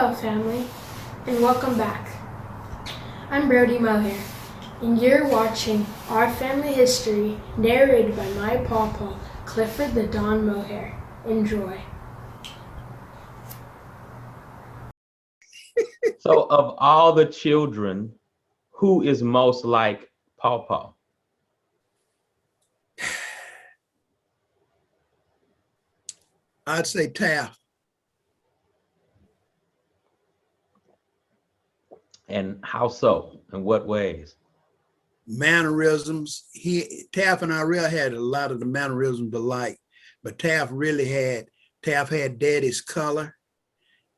Hello, family, and welcome back. I'm Brody Mohair, and you're watching Our Family History, narrated by my pawpaw, Clifford the Don Mohair. Enjoy. So, of all the children, who is most like Pawpaw? I'd say Taft. And how so? In what ways? Mannerisms. Taft and Ariel had a lot of the mannerisms alike, but Taft had daddy's color.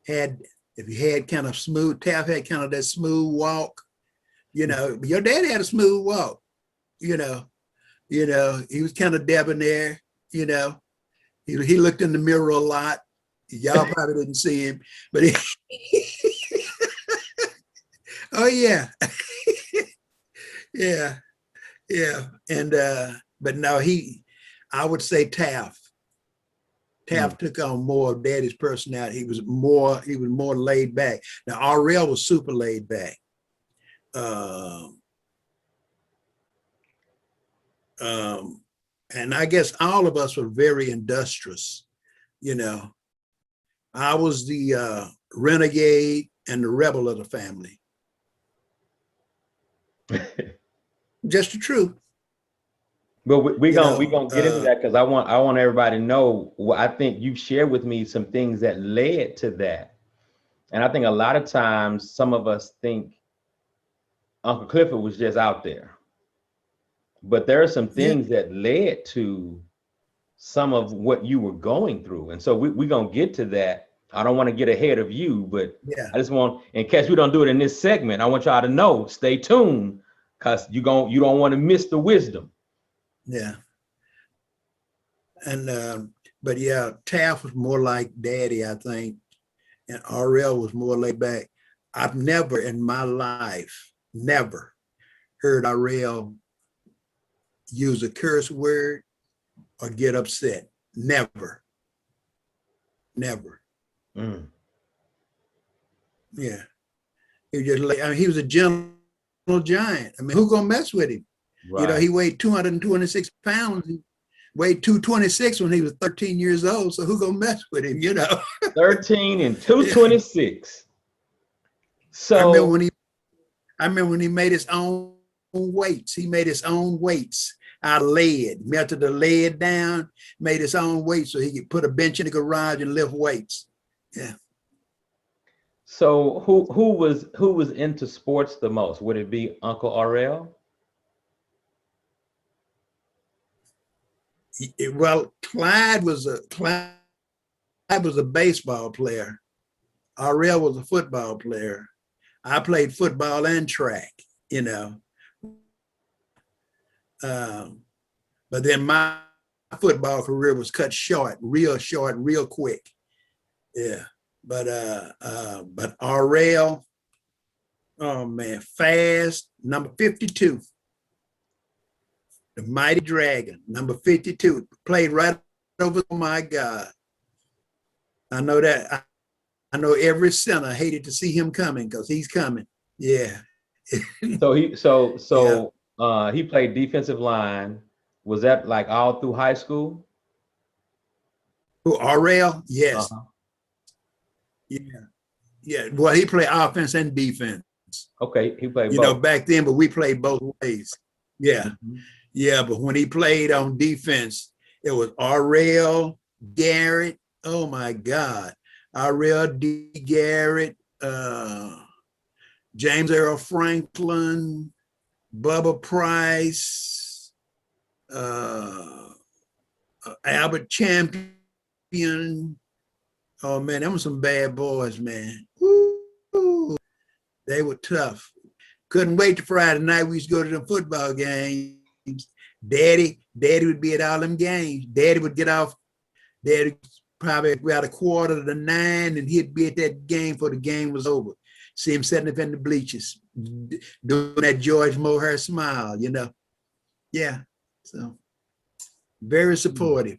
If he had kind of smooth, Taft had kind of that smooth walk. Your daddy had a smooth walk. He was kind of debonair. He looked in the mirror a lot. Y'all probably didn't see him, but oh yeah. Yeah. And but no, I would say Taft. Taft took on more of daddy's personality. He was more laid back. Now Ariel was super laid back. And I guess all of us were very industrious. I was the renegade and the rebel of the family. Just the truth. But we gonna get into that because I want everybody to know. I think you've shared with me some things that led to that, and I think a lot of times some of us think Uncle Clifford was just out there, but there are some things that led to some of what you were going through, and so we're gonna get to that. I don't want to get ahead of you, but I just want, in case we don't do it in this segment, I want y'all to know, stay tuned, because you don't want to miss the wisdom. Yeah. And but yeah, Taft was more like daddy, I think, and Ariel was more laid back. I've never in my life heard Ariel use a curse word or get upset. Never. Yeah. He was a gentle giant. I mean, who gonna mess with him? Right. He weighed 226 pounds. He weighed 226 when he was 13 years old. So who gonna mess with him? 13 and 226. So I remember when he made his own weights. He made his own weights out of lead, melted the lead down, made his own weights so he could put a bench in the garage and lift weights. Yeah. So who was into sports the most? Would it be Uncle Ariel? Well, Clyde was a baseball player. Ariel was a football player. I played football and track, but then my football career was cut short, real quick. Yeah. But Ariel, oh man, fast, number 52. The Mighty Dragon, number 52, played right over. Oh my God. I know that. I know every center hated to see him coming because he's coming. Yeah. So he played defensive line. Was that like all through high school? Who, Ariel? Yes. Yeah. Well, he played offense and defense. Okay, he played both. Back then, but we played both ways. Yeah. Yeah, but when he played on defense, it was Ariel, Garrett. Oh my God. Ariel, D. Garrett, James Earl Franklin, Bubba Price, Albert Champion. Oh man, them were some bad boys, man. Woo. They were tough. Couldn't wait to Friday night. We used to go to the football games. Daddy would be at all them games. Daddy would get off. Daddy probably about 8:45, and he'd be at that game before the game was over. See him sitting up in the bleachers, doing that George Mohair smile, Yeah. So very supportive.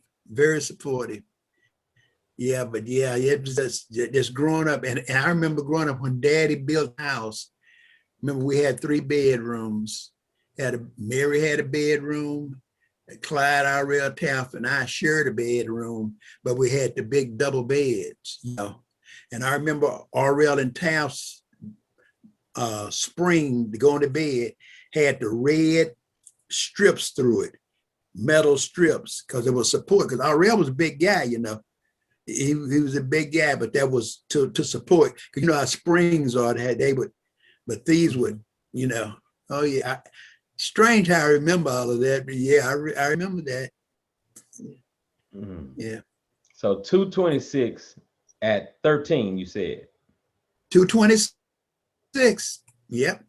Yeah, but yeah, it was just growing up. And I remember growing up when Daddy built a house. Remember, we had 3 bedrooms. Mary had a bedroom, Clyde, Ariel, Taft, and I shared a bedroom, but we had the big double beds, you know. And I remember Ariel and Taft's spring to go into bed had the red strips through it, metal strips, because it was support. Because Ariel was a big guy, you know. He was a big guy, but that was to support. Because you know how springs are, but these would, you know. Oh yeah, strange how I remember all of that, but yeah, I remember that. Yeah. So 226 at 13, you said. 226. Yep.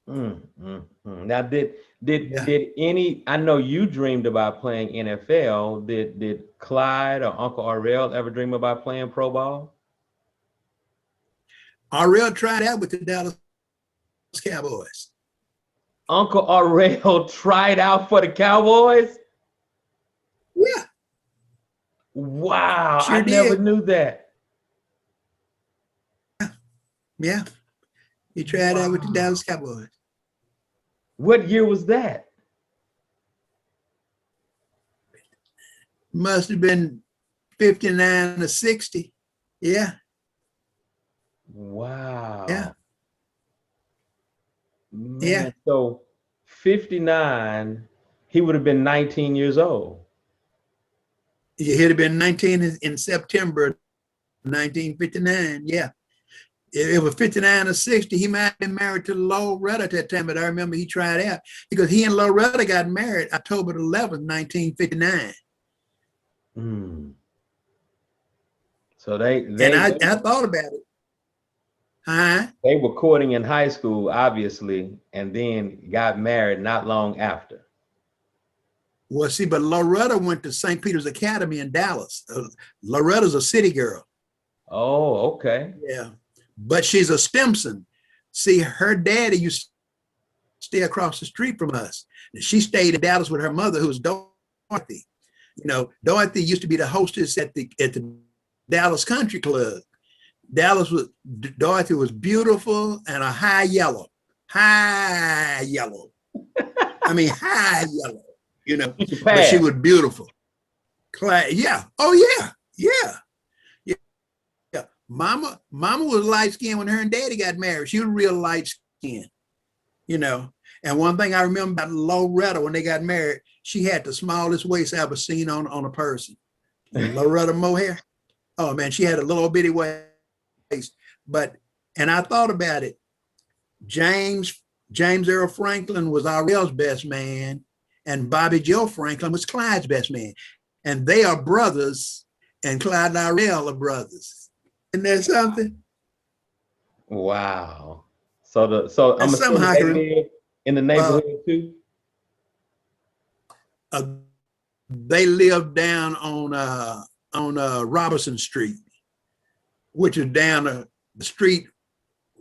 Now, did any? I know you dreamed about playing NFL. Did Clyde or Uncle Ariel ever dream about playing pro ball? Ariel tried out with the Dallas Cowboys. Uncle Ariel tried out for the Cowboys? Yeah. Wow, Sure I never did. knew that. Yeah. He tried out with the Dallas Cowboys. What year was that? Must have been 59 or 60. Yeah. Wow. Yeah. Man, Yeah. so 59, he would have been 19 years old. He'd have been 19 in September 1959. Yeah. It was 59 or 60. He might have been married to Loretta at that time, but I remember he tried out because he and Loretta got married October 11th, 1959. So they and I thought about it. Huh? They were courting in high school, obviously, and then got married not long after. Well, see, but Loretta went to St. Peter's Academy in Dallas. Loretta's a city girl. Oh, okay. Yeah. But she's a Stimson. See, her daddy used to stay across the street from us. And she stayed in Dallas with her mother, who was Dorothy. You know, Dorothy used to be the hostess at the Dallas Country Club. Dorothy was beautiful and a high yellow. I mean, high yellow, you know, but she was beautiful. Yeah. Oh, yeah. Yeah. Mama was light skinned when her and daddy got married. She was real light skinned, you know. And one thing I remember about Loretta when they got married, she had the smallest waist I ever seen on a person. Loretta Mohair. Oh man, she had a little bitty waist. And I thought about it. James Earl Franklin was Ariel's best man, and Bobby Joe Franklin was Clyde's best man. And they are brothers, and Clyde and Ariel are brothers. Isn't there something? Wow. So I'm assuming they live in the neighborhood too. They live down on Robertson Street, which is down the street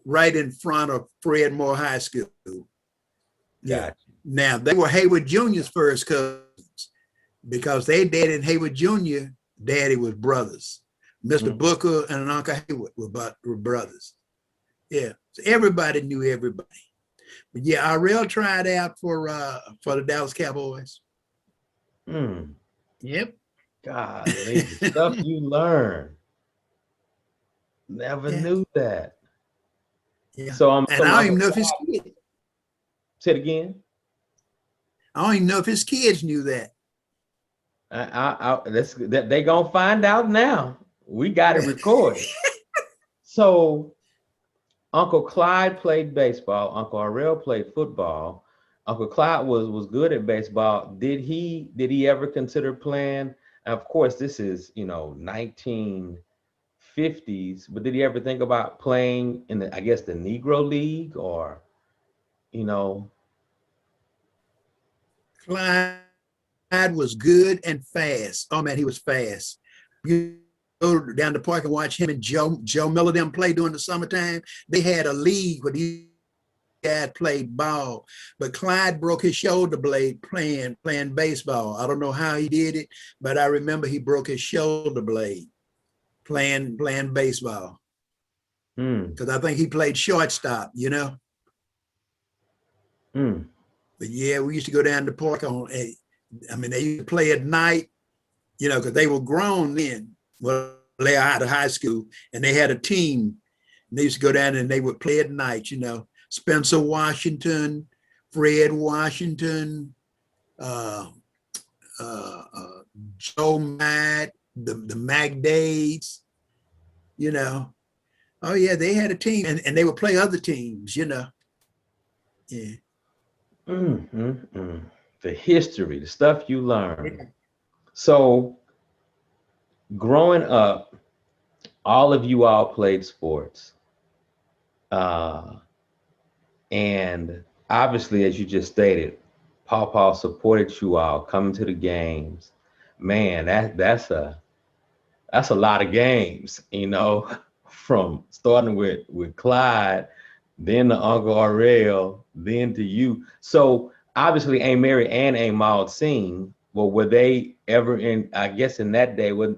right in front of Fred Moore High School. Yeah. Gotcha. Now they were Hayward Jr.'s first cousins because they daddy and Hayward Jr. daddy was brothers. Mr. Booker and Uncle Hayward were brothers. Yeah, so everybody knew everybody. But yeah, Ariel tried out for the Dallas Cowboys. Yep. God, the stuff you learn. Never knew that. Yeah. So I don't even know if his kids. Say it again. I don't even know if his kids knew that. They gonna find out now. We got it recorded. So Uncle Clyde played baseball. Uncle Ariel played football. Uncle Clyde was good at baseball. Did he ever consider playing? And of course, this is 1950s. But did he ever think about playing in the Negro League or Clyde was good and fast. Oh man, he was fast. You go down the park and watch him and Joe Miller them play during the summertime. They had a league where these guys played ball, but Clyde broke his shoulder blade playing baseball. I don't know how he did it, but I remember he broke his shoulder blade. playing baseball. Mm. Because I think he played shortstop, you know. Mm. But yeah, we used to go down to the park on they used to play at night, you know, because they were grown then. Well, they were out of high school and they had a team. And they used to go down and they would play at night, you know. Spencer Washington, Fred Washington, Joe Matt, the McDades, you know. Oh yeah, they had a team and they would play other teams, you know. Yeah. The history, the stuff you learn. So growing up, all of you all played sports. And obviously, as you just stated, Paw supported you all coming to the games. Man, that's a lot of games, you know, from starting with Clyde, then to Uncle Ariel, then to you. So obviously Aunt Mary and Aunt Maud sing. Well, were they ever in, I guess in that day, when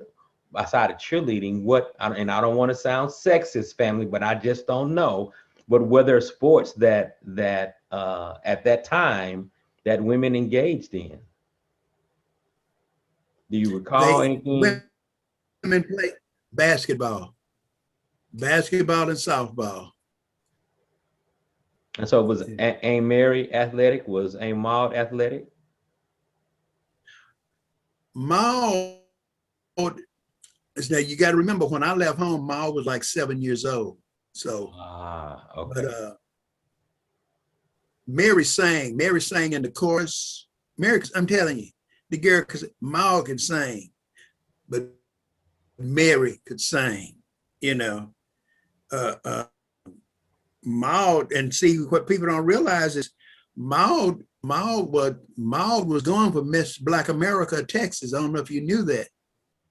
outside of cheerleading, and I don't want to sound sexist, family, but I just don't know. But were there sports that at that time that women engaged in? Do you recall anything? Women play basketball and softball. And so was Aunt Mary athletic? Was Aunt Maud athletic? Maud, now you got to remember when I left home, Maud was like 7 years old. So, Okay. But Mary sang in the chorus. Mary, I'm telling you, the girl, because Maud could sing, but Mary could sing, you know. Maud, and see what people don't realize is Maud was going for Miss Black America Texas. I don't know if you knew that.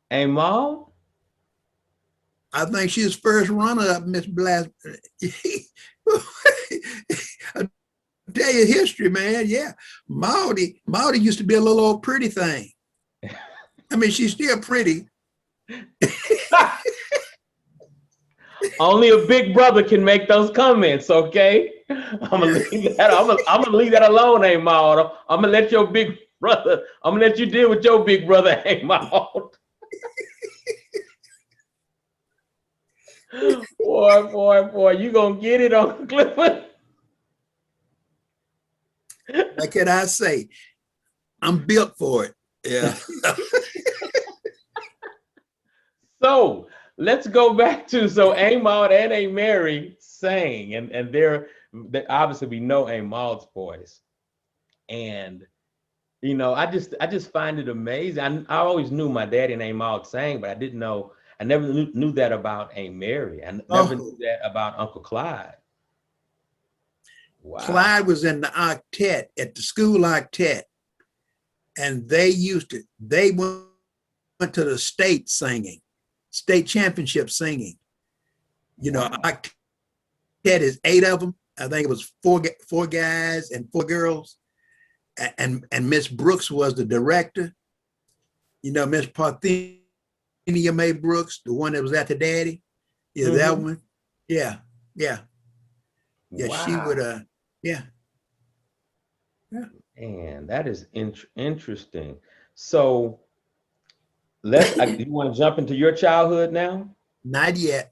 Aunt Maud? I think she was first runner-up Miss Black. I'll tell you history, man. Yeah. Maudie used to be a little old pretty thing. I mean, she's still pretty. Only a big brother can make those comments, okay? I'm gonna leave that alone, Aunt Maud. I'm gonna let your big brother, I'm gonna let you deal with your big brother, Aunt Maud. Boy, you gonna get it, Uncle Clifford? What can I say? I'm built for it. Yeah. So let's go back to Aunt Maud and Aunt Mary sang, and they're obviously we know Aunt Maud's voice, and you know I just find it amazing. I always knew my daddy and Aunt Maud sang, but I never knew that about Aunt Mary. I never knew that about Uncle Clyde. Wow. Clyde was in the octet at the school octet, and they went to the state championship singing. You know, octet is 8 of them. I think it was four guys and 4 girls, and Miss Brooks was the director. You know, Miss Parthenia Mae Brooks, the one that was at the daddy. Yeah, that one. Yeah. Wow. She would. Yeah. Man, that is interesting. So you want to jump into your childhood now? Not yet.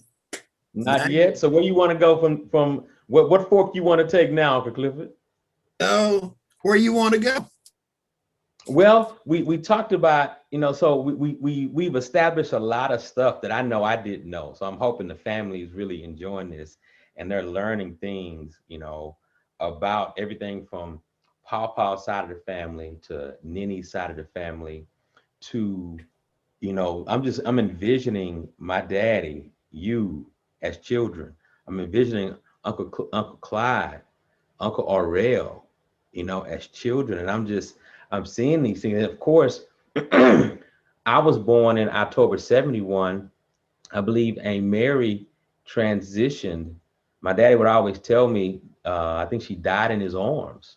Not yet. So where you want to go from what fork you want to take now, Uncle Clifford? Oh, where you want to go? Well, we talked about, you know, so we've established a lot of stuff that I know I didn't know. So I'm hoping the family is really enjoying this and they're learning things, you know, about everything from Pawpaw's side of the family to Nini's side of the family to, you know, I'm envisioning my daddy, you as children. I'm envisioning Uncle Clyde, Uncle Aurel, you know, as children. And I'm seeing these things. And of course, I was born in October 71. I believe Aunt Mary transitioned. My daddy would always tell me, I think she died in his arms.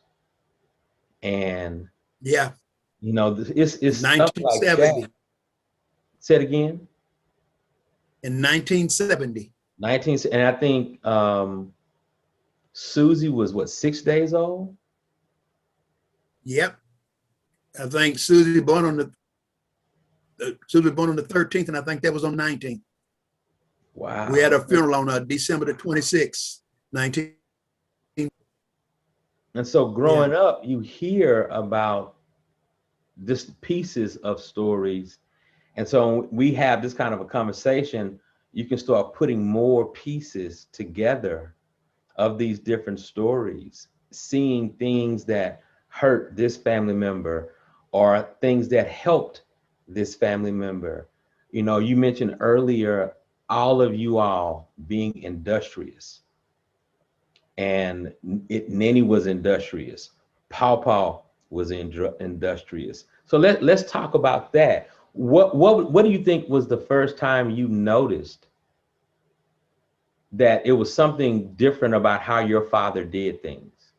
And yeah, you know, it's stuff like 1970. that. Say it again. in 1970. And I think Susie was what, 6 days old? Yep. I think Susie born on the 13th, and I think that was on the 19th. Wow. We had a funeral on December the 26th, 19. And so growing up, you hear about this pieces of stories. And so when we have this kind of a conversation, you can start putting more pieces together of these different stories, seeing things that hurt this family member or things that helped this family member. You know, you mentioned earlier, all of you all being industrious. And Nanny was industrious. Paw was industrious. So let's talk about that. What do you think was the first time you noticed that it was something different about how your father did things?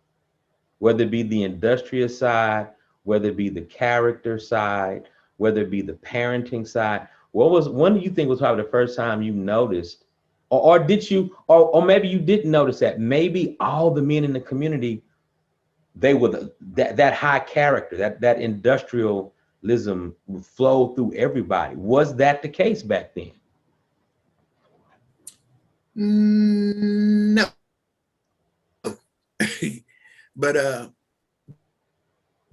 Whether it be the industrious side, whether it be the character side, whether it be the parenting side. When do you think was probably the first time you noticed, or did you, or maybe you didn't notice that maybe all the men in the community, they were that high character, that industrialism would flow through everybody? Was that the case back then? No. But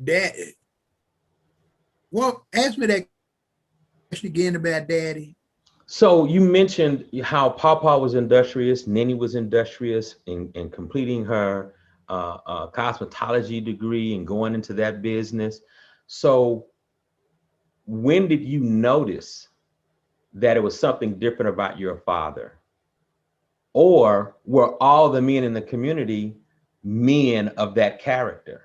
Dad, well, ask me that question again about Daddy. So you mentioned how Papa was industrious, Nanny was industrious in completing her cosmetology degree and going into that business. So when did you notice that it was something different about your father? Or were all the men in the community men of that character?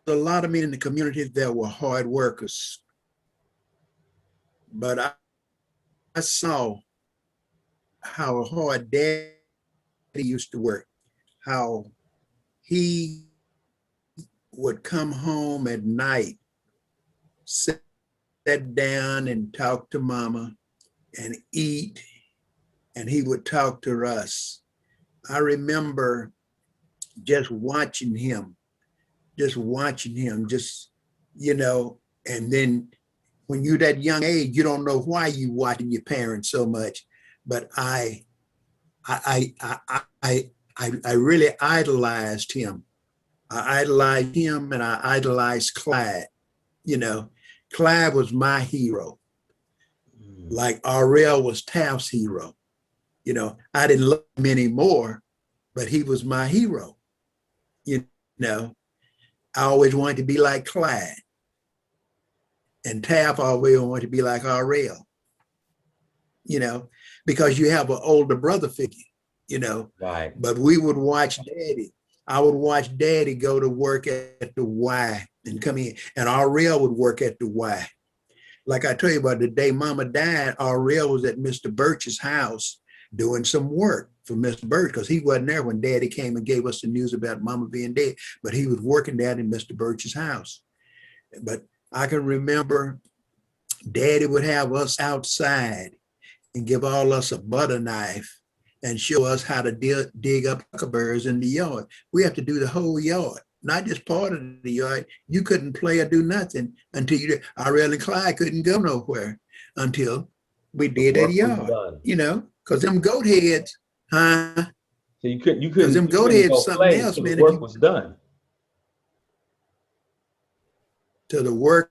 A lot of men in the community that were hard workers. But I saw how hard Daddy used to work, how he would come home at night, sit down and talk to Mama and eat, and he would talk to us. I remember just watching him, you know, and then when you're that young age, you don't know why you watching your parents so much. But I really idolized him. I idolized him, and I idolized Clyde. You know, Clyde was my hero. Like Ariel was Taft's hero. You know, I didn't love him anymore, but he was my hero. You know, I always wanted to be like Clyde. And Taft always wanted to be like Ariel, you know, because you have an older brother figure, you know. Right. But we would watch Daddy. I would watch Daddy go to work at the Y and come in, and Ariel would work at the Y. Like I tell you about the day Mama died, Ariel was at Mr. Birch's house doing some work for Mr. Birch, because he wasn't there when Daddy came and gave us the news about Mama being dead, but he was working down in Mr. Birch's house. But I can remember Daddy would have us outside and give all us a butter knife and show us how to dig up huckleberries in the yard. We have to do the whole yard, not just part of the yard. You couldn't play or do nothing until you did. Ariel and Clyde couldn't go nowhere until we did that yard, you know, because them goat heads, huh? So you couldn't Because them goat heads something else, man. The work was done. To the work,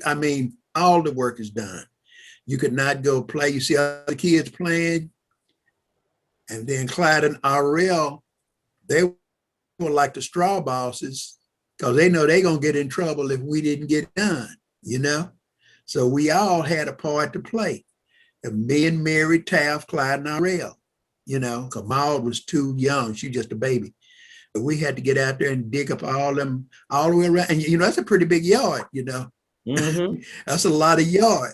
I mean, all the work is done. You could not go play. You see other kids playing, and then Clyde and Ariel, they were like the straw bosses, because they know they're going to get in trouble if we didn't get done, you know? So we all had a part to play. And me and Mary, Taft, Clyde, and Ariel, you know, because Maud was too young. She just a baby. But we had to get out there and dig up all them, all the way around. And, you know, that's a pretty big yard, you know. Mm-hmm. That's a lot of yard.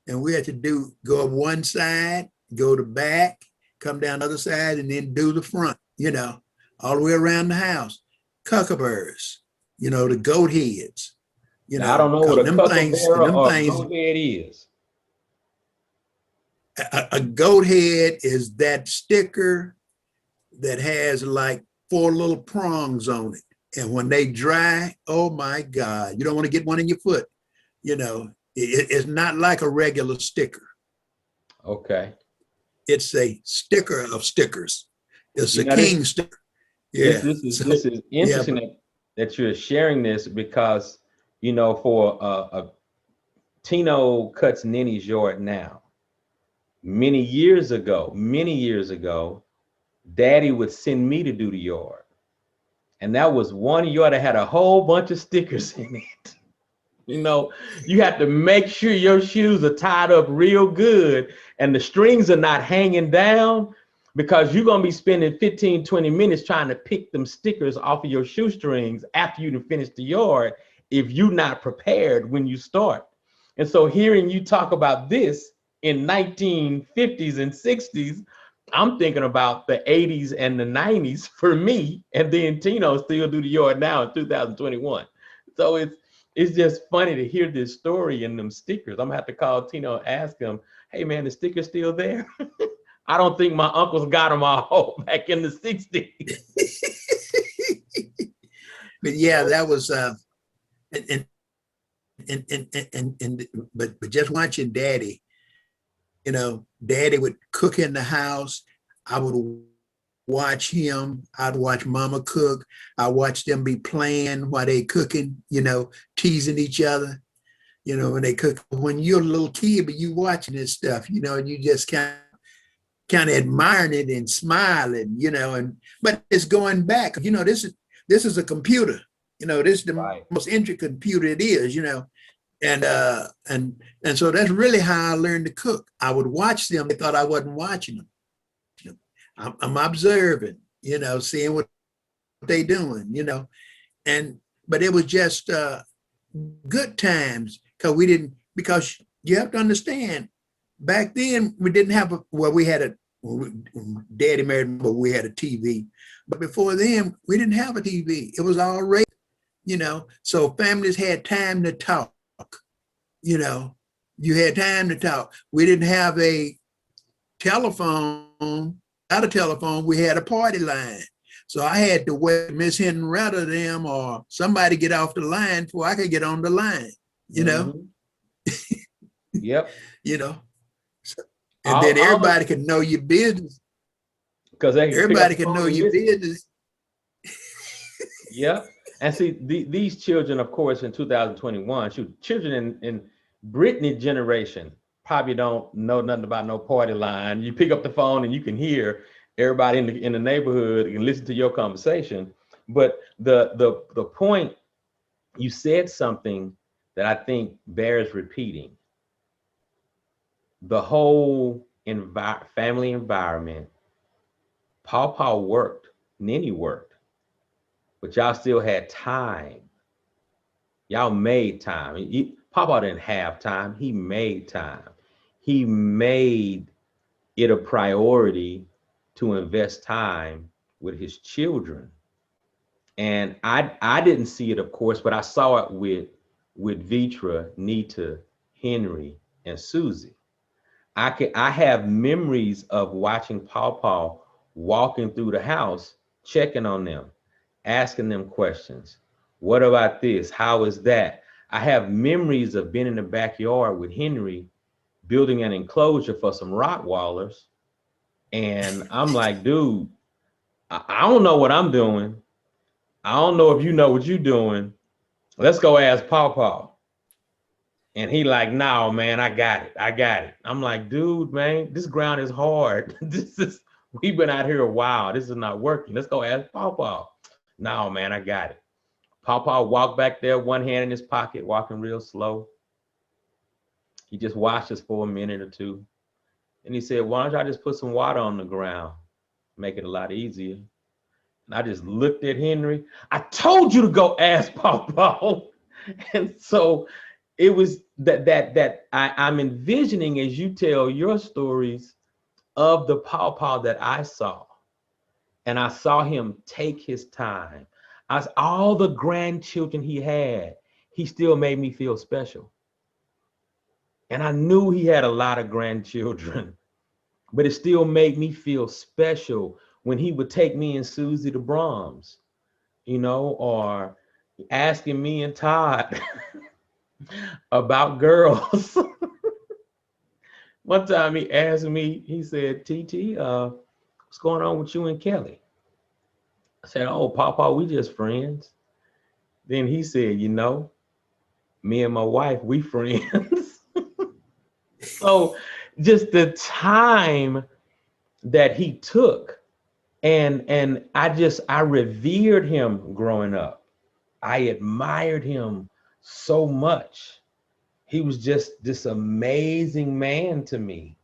And we had to go up one side, go to back, come down the other side, and then do the front, you know, all the way around the house. Huckleberries, you know, the goat heads, You Now, I know, don't know what cause a them things, cuckleberry them or a things, goat head is. a goat head is that sticker that has like 4 little prongs on it. And when they dry, oh my God, you don't want to get one in your foot. You know, it's not like a regular sticker. Okay. It's a sticker of stickers. It's You a know, this king sticker. this Yeah. this is So, this is yeah, interesting but that you're sharing this because for Tino cuts Nenny's yard now. Many years ago, Daddy would send me to do the yard. And that was one yard that had a whole bunch of stickers in it. You have to make sure your shoes are tied up real good and the strings are not hanging down because you're going to be spending 15, 20 minutes trying to pick them stickers off of your shoestrings after you finish the yard if you're not prepared when you start. And so hearing you talk about this in 1950s and 60s, I'm thinking about the 80s and the 90s for me, and then Tino still do the yard now in 2021. So it's just funny to hear this story and them stickers. I'm gonna have to call Tino and ask him, hey man, the sticker's still there? I don't think my uncles got them all back in the 60s. but yeah, that was and but just watching Daddy, Daddy would cook in the house. I would watch him. I'd watch Mama cook. I watch them be playing while they cooking, teasing each other, when they cook. When you're a little kid, but you watching this stuff, and you just kind of admiring it and smiling, but it's going back. This is a computer. This is the Right. most intricate computer it is, and so that's really how I learned to cook. I would watch them. They thought I wasn't watching them. I'm observing, seeing what they doing, but it was just good times because you have to understand back then we didn't have Daddy married, but we had a TV, but before then we didn't have a TV. It was all radio, so families had time to talk, you had time to talk. We didn't have a telephone. Not a telephone, we had a party line. So I had to wait Miss Henrietta them or somebody get off the line before I could get on the line, Yep. And then everybody could know your business. Because everybody can know your business. Yep. And see, these children, of course, in 2021, children in Brittany generation probably don't know nothing about no party line. You pick up the phone and you can hear everybody in the neighborhood and listen to your conversation. But the point, you said something that I think bears repeating. The whole family environment, Pawpaw worked, Nenny worked, but y'all still had time. Y'all made time. Pawpaw didn't have time, he made time. He made it a priority to invest time with his children. And I didn't see it, of course, but I saw it with Vitra, Nita, Henry, and Susie. I have memories of watching Pawpaw walking through the house, checking on them, asking them questions. What about this? How is that? I have memories of being in the backyard with Henry building an enclosure for some Rottweilers. And I'm like, dude, I don't know what I'm doing. I don't know if you know what you're doing. Let's go ask Pawpaw. And he like, no, man, I got it. I'm like, dude, man, this ground is hard. We've been out here a while. This is not working. Let's go ask Pawpaw. No, man, I got it. Pawpaw walked back there, one hand in his pocket, walking real slow. He just watched us for a minute or two. And he said, why don't I just put some water on the ground? Make it a lot easier. And I just looked at Henry. I told you to go ask Pawpaw. And so it was that I'm envisioning as you tell your stories of the Pawpaw that I saw. And I saw him take his time. All the grandchildren he had, he still made me feel special. And I knew he had a lot of grandchildren, but it still made me feel special when he would take me and Susie to Brahms, or asking me and Todd about girls. One time he asked me, he said, TT, what's going on with you and Kelly? I said, oh, Papa, we just friends. Then he said, me and my wife, we friends. So just the time that he took, and I revered him growing up. I admired him so much. He was just this amazing man to me.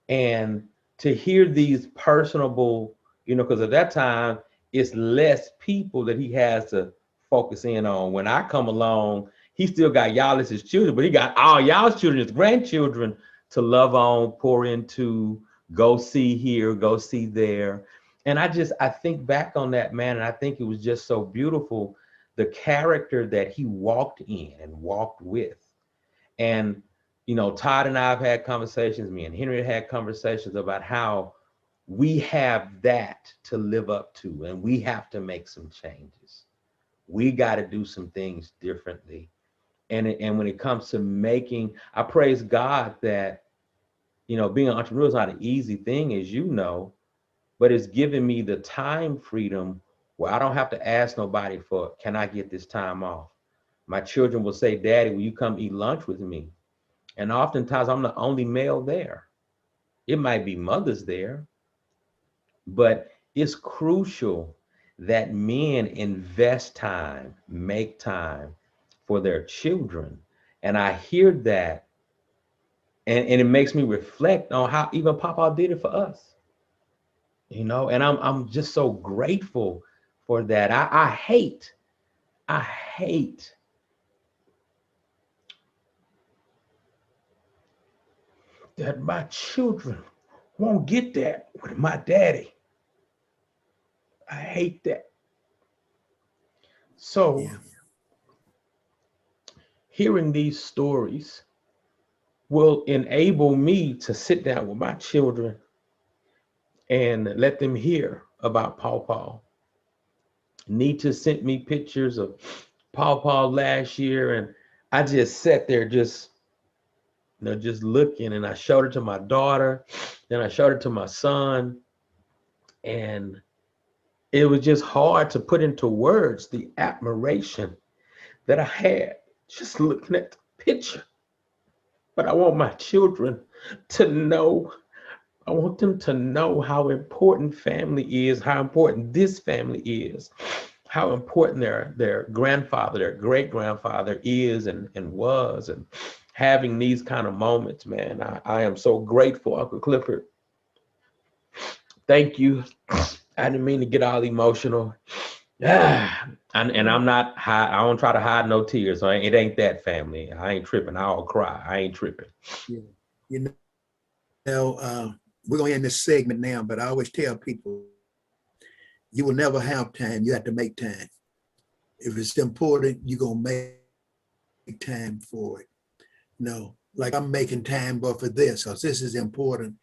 And to hear these personable, because at that time, it's less people that he has to focus in on. When I come along, he still got y'all as his children, but he got all y'all's children, his grandchildren, to love on, pour into, go see here, go see there. And I think back on that, man, and I think it was just so beautiful, the character that he walked in and walked with. And, Todd and I have had conversations, me and Henry had conversations about how we have that to live up to, and we have to make some changes. We got to do some things differently. And when it comes to making, I praise God that, being an entrepreneur is not an easy thing, as you know, but it's given me the time freedom where I don't have to ask nobody for, can I get this time off? My children will say, Daddy, will you come eat lunch with me? And oftentimes I'm the only male there. It might be mothers there, but it's crucial that men invest time, make time for their children. And I hear that, and it makes me reflect on how even Papa did it for us. And I'm just so grateful for that. I hate that my children won't get that with my daddy. I hate that. So hearing these stories will enable me to sit down with my children and let them hear about Paw. Nita sent me pictures of Paw last year, and I just sat there just looking, and I showed it to my daughter, then I showed it to my son, and it was just hard to put into words the admiration that I had just looking at the picture. But I want my children to know, I want them to know how important family is, how important this family is, how important their grandfather, their great grandfather is and was, and having these kind of moments, man. I am so grateful, Uncle Clifford. Thank you. I didn't mean to get all emotional. And I'm not hide. I don't try to hide no tears. So it ain't that, family. I ain't tripping. I'll cry. I ain't tripping. Yeah. We're gonna end this segment now, but I always tell people, you will never have time. You have to make time. If it's important, you're gonna make time for it. Like I'm making time but for this, because this is important.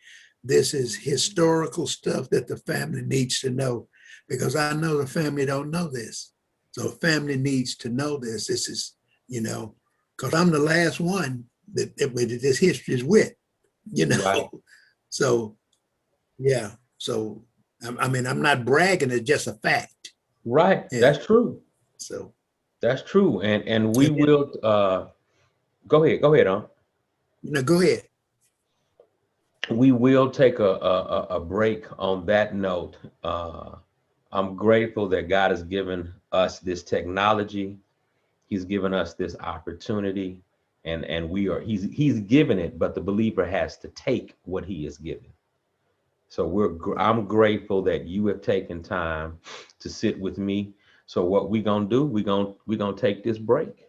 This is historical stuff that the family needs to know, because I know the family don't know this. So the family needs to know this. This is, because I'm the last one that this history is with, Right. So, yeah. So, I'm not bragging. It's just a fact. Right. Yeah. That's true. So. That's true. And we will, go ahead, Go ahead. We will take a break on that note. I'm grateful that God has given us this technology. He's given us this opportunity, and he's given it, but the believer has to take what he is given. So I'm grateful that you have taken time to sit with me. So what we're gonna do, we're gonna take this break.